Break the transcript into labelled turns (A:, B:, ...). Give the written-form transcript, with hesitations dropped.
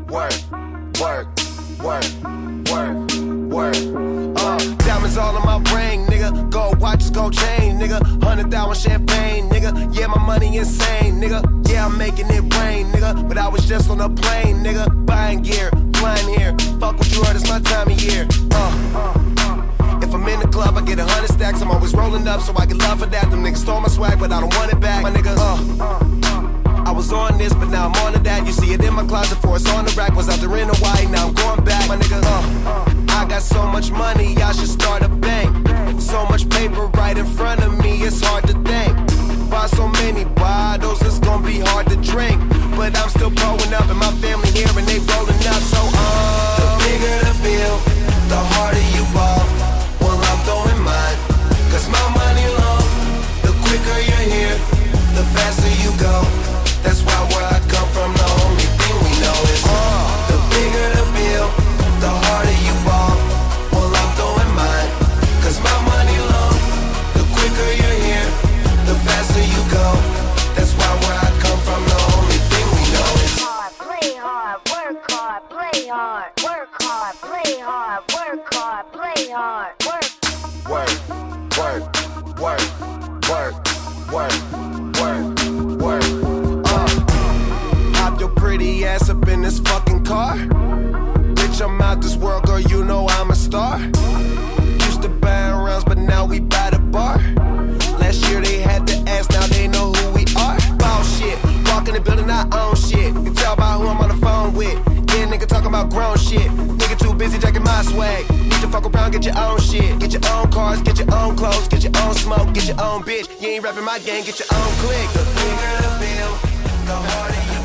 A: work, work, work, work, work. Diamonds all on my ring, nigga. Gold watches, gold chain, nigga. 100,000 champagne, nigga. Yeah, my money insane, nigga. Yeah, I'm making it rain, nigga. But I was just on a plane, nigga. Buying gear, flying here. Fuck what you heard, it's my time of year. If I'm in the club, I get 100 stacks. I'm always rolling up, so I get love for that. Them niggas stole my swag, but I don't want it back. My nigga, I was on this, but now I'm on to that. You see it in my closet, for it's on the rack. Was out there in Hawaii, now I'm going back. My nigga, I got so much money, I should start a bank. So much paper right in front of me, it's hard to think. Buy so many bottles, it's gonna be hard to drink. But I'm still growing up, and my family here, and they rolling up. So, the bigger the bill, the harder you ball. Well, I'm throwing mine, cause my money long. The quicker you're here, the faster you go. That's why where I come from, the only thing we know is the bigger the bill, the harder you ball. Well, I'm throwing mine, cause my money long. The quicker you're here, the faster you go. That's why where I come from, the only thing we know is
B: play hard, work hard, play hard, work hard, play hard, work hard, play hard, work.
A: Work, work, work, work, work, work, work. Hop your pretty ass up in this fucking car. Bitch, I'm out this world, girl, you know I'm a star. Used to buy rounds, but now we buy the bar. Last year they had to ask, now they know who we are. Boss shit, walk in the building, I own shit. You can tell by who I'm on the phone with. Yeah, nigga talking about grown shit. Nigga too busy jacking my swag. Need to fuck around, get your own shit. Get your own cars, get your own clothes, get your own smoke, get your own bitch. You ain't rapping my game, get your own clique. The bigger the bill, the harder you